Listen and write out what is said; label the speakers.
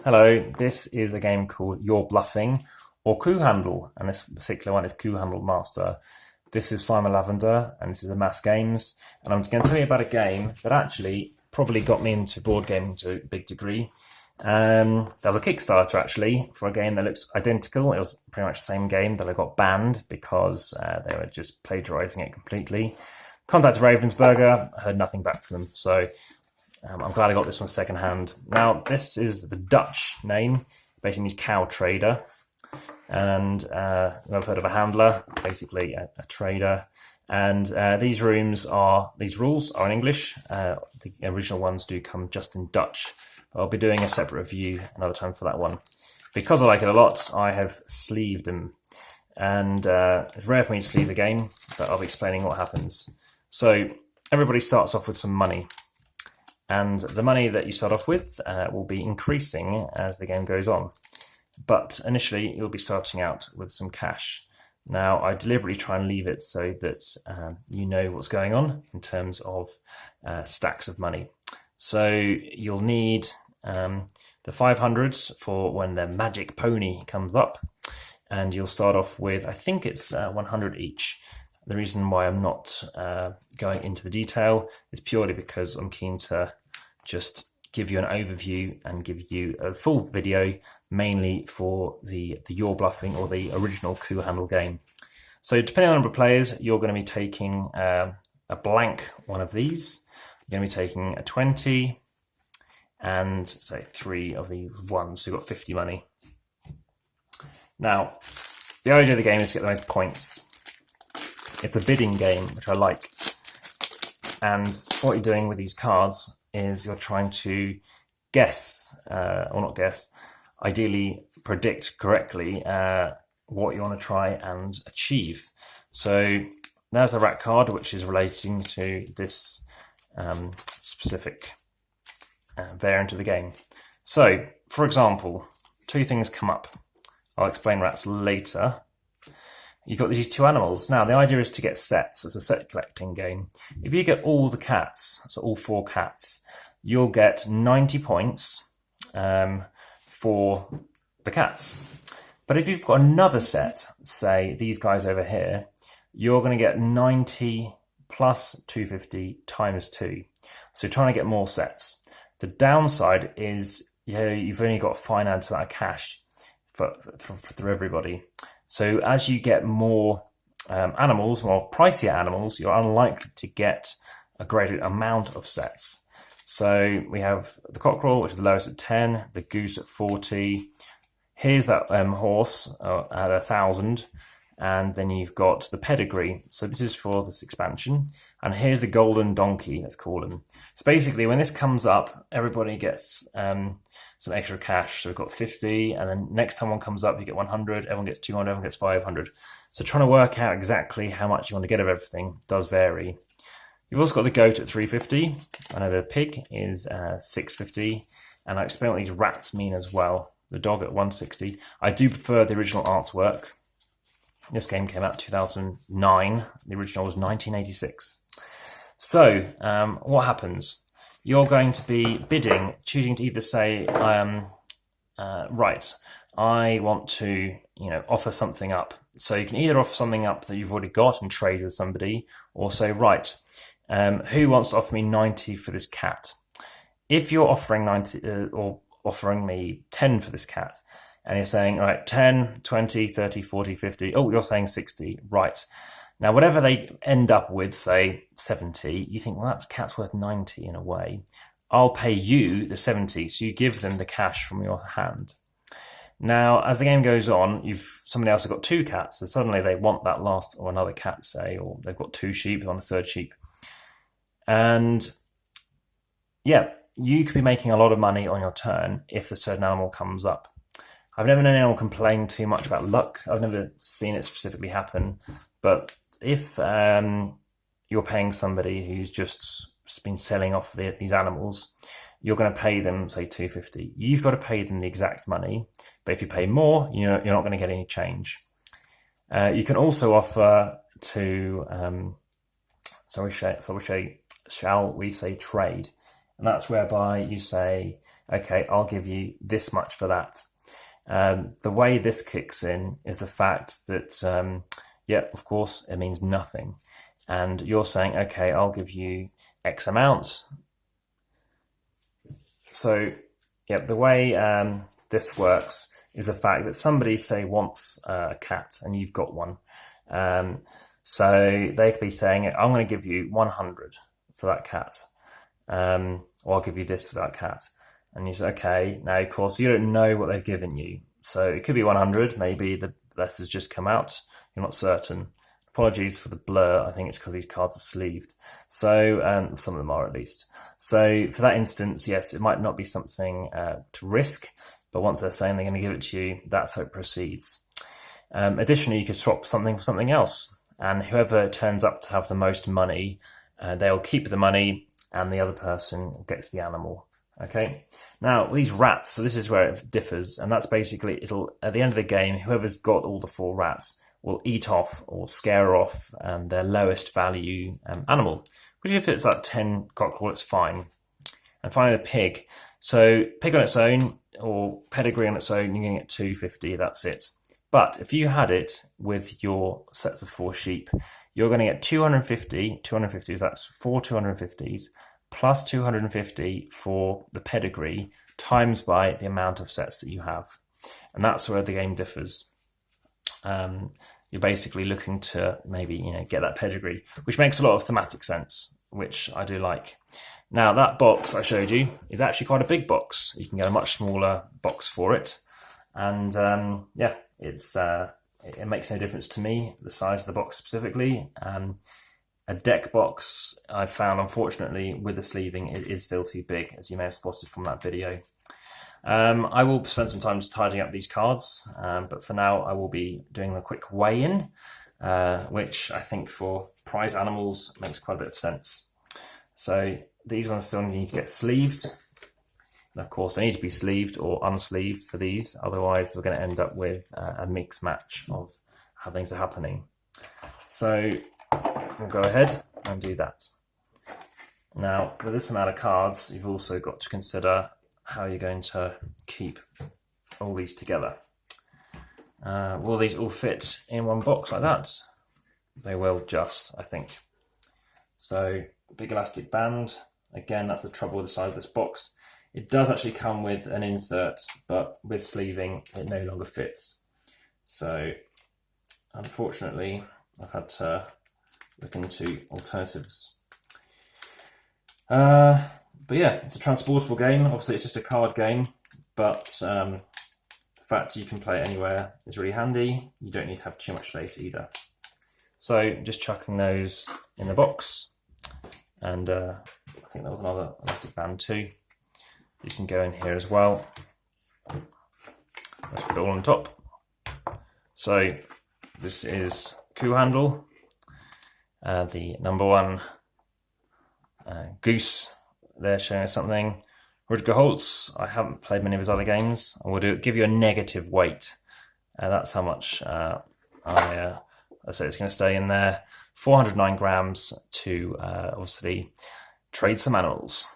Speaker 1: Hello, this is a game called You're Bluffing or Kuhhandel, and this particular one is Kuhhandel Master. This is Simon Lavender, and this is Amass Games, and I'm going to tell you about a game that actually probably got me into board gaming to a big degree. There was a Kickstarter actually for a game that looks identical. It was pretty much the same game that I got banned because they were just plagiarizing it completely. Contacted Ravensburger, heard nothing back from them, so I'm glad I got this one second hand. Now, this is the Dutch name, basically means cow trader. And I've heard of a handler, basically a trader. And these rules are in English. The original ones do come just in Dutch. I'll be doing a separate review another time for that one. Because I like it a lot, I have sleeved them. And it's rare for me to sleeve a game, but I'll be explaining what happens. So everybody starts off with some money. And the money that you start off with will be increasing as the game goes on. But initially, you'll be starting out with some cash. Now, I deliberately try and leave it so that you know what's going on in terms of stacks of money. So you'll need the 500s for when the magic pony comes up. And you'll start off with, I think it's 100 each. The reason why I'm not going into the detail is purely because I'm keen to just give you an overview and give you a full video, mainly for the You're Bluffing or the original Kuhhandel game. So depending on the number of players, you're going to be taking a blank one of these. You're going to be taking a 20 and say 3 of these ones, so you've got 50 money. Now, the idea of the game is to get the most points. It's a bidding game, which I like. And what you're doing with these cards is you're trying to guess, or not guess, ideally predict correctly what you want to try and achieve. So there's a rat card, which is relating to this specific variant of the game. So, for example, 2 things come up. I'll explain rats later. You've got these 2 animals. Now, the idea is to get sets. It's a set collecting game. If you get all the cats, so all 4 cats, you'll get 90 points for the cats. But if you've got another set, say these guys over here, you're going to get 90 plus 250 times 2. So you're trying to get more sets. The downside is you've only got a finite amount of cash for everybody. So as you get more animals, more pricier animals, you're unlikely to get a greater amount of sets. So we have the cockerel, which is the lowest at 10, the goose at 40. Here's that horse at 1,000, and then you've got the pedigree. So this is for this expansion. And here's the golden donkey, let's call him. So basically, when this comes up, everybody gets some extra cash. So we've got 50, and then next time one comes up, you get 100, everyone gets 200, everyone gets 500. So trying to work out exactly how much you want to get of everything does vary. You've also got the goat at 350. I know the pig is 650, and I explain what these rats mean as well. The dog at 160. I do prefer the original artwork. This game came out in 2009. The original was 1986. So what happens? You're going to be bidding, choosing to either say, right, I want to, offer something up. So you can either offer something up that you've already got and trade with somebody, or say, right, who wants to offer me 90 for this cat? If you're offering 90 or offering me 10 for this cat, and you're saying, all right, 10, 20, 30, 40, 50. Oh, you're saying 60. Right. Now, whatever they end up with, say 70, you think, well, that cat's worth 90 in a way. I'll pay you the 70. So you give them the cash from your hand. Now, as the game goes on, somebody else has got 2 cats. So suddenly they want that last or another cat, say, or they've got 2 sheep on a 3rd sheep. And yeah, you could be making a lot of money on your turn if a certain animal comes up. I've never known anyone complain too much about luck. I've never seen it specifically happen. But if you're paying somebody who's just been selling off these animals, you're going to pay them, say, 250. You've got to pay them the exact money. But if you pay more, you're not going to get any change. You can also offer to, shall we say, trade. And that's whereby you say, okay, I'll give you this much for that. The way this kicks in is the fact that, yeah, of course, it means nothing. And you're saying, okay, I'll give you X amount. So, yeah, the way this works is the fact that somebody, say, wants a cat and you've got one. So they could be saying, I'm going to give you 100 for that cat. Or I'll give you this for that cat. And you say, okay, now, of course, you don't know what they've given you. So it could be 100. Maybe the letter's just come out. You're not certain. Apologies for the blur. I think it's because these cards are sleeved. So some of them are, at least. So for that instance, yes, it might not be something to risk, but once they're saying they're going to give it to you, that's how it proceeds. Additionally, you could swap something for something else, and whoever turns up to have the most money, they'll keep the money, and the other person gets the animal. Okay, now these rats, so this is where it differs, and that's basically, it'll, at the end of the game, whoever's got all the 4 rats will eat off or scare off their lowest value animal, which if it's like 10 cockerel, it's fine. And finally the pig. So pig on its own or pedigree on its own, you're going to get 250, that's it. But if you had it with your sets of 4 sheep, you're going to get 250, that's 4 250s, plus 250 for the pedigree, times by the amount of sets that you have. And that's where the game differs. You're basically looking to maybe, get that pedigree, which makes a lot of thematic sense, which I do like. Now, that box I showed you is actually quite a big box. You can get a much smaller box for it. And yeah, it makes no difference to me, the size of the box specifically. A deck box, I found, unfortunately, with the sleeving, it is still too big, as you may have spotted from that video. I will spend some time just tidying up these cards, but for now I will be doing a quick weigh-in, which I think for prize animals makes quite a bit of sense. So these ones still need to get sleeved. And of course they need to be sleeved or unsleeved for these, otherwise we're going to end up with a mixed match of how things are happening. So we'll go ahead and do that. Now, with this amount of cards, you've also got to consider how you're going to keep all these together. Will these all fit in one box like that? They will just, I think. So, big elastic band. Again, that's the trouble with the side of this box. It does actually come with an insert, but with sleeving, it no longer fits. So, unfortunately, I've had to look into alternatives. But yeah, it's a transportable game. Obviously, it's just a card game, but the fact you can play it anywhere is really handy. You don't need to have too much space either. So just chucking those in the box, and I think there was another elastic band too. You can go in here as well. Let's put it all on top. So this is Kuhhandel, the #1 goose. They're showing us something. Rutger Holtz, I haven't played many of his other games. I will give you a negative weight. That's how much I say it's going to stay in there. 409 grams to obviously trade some animals.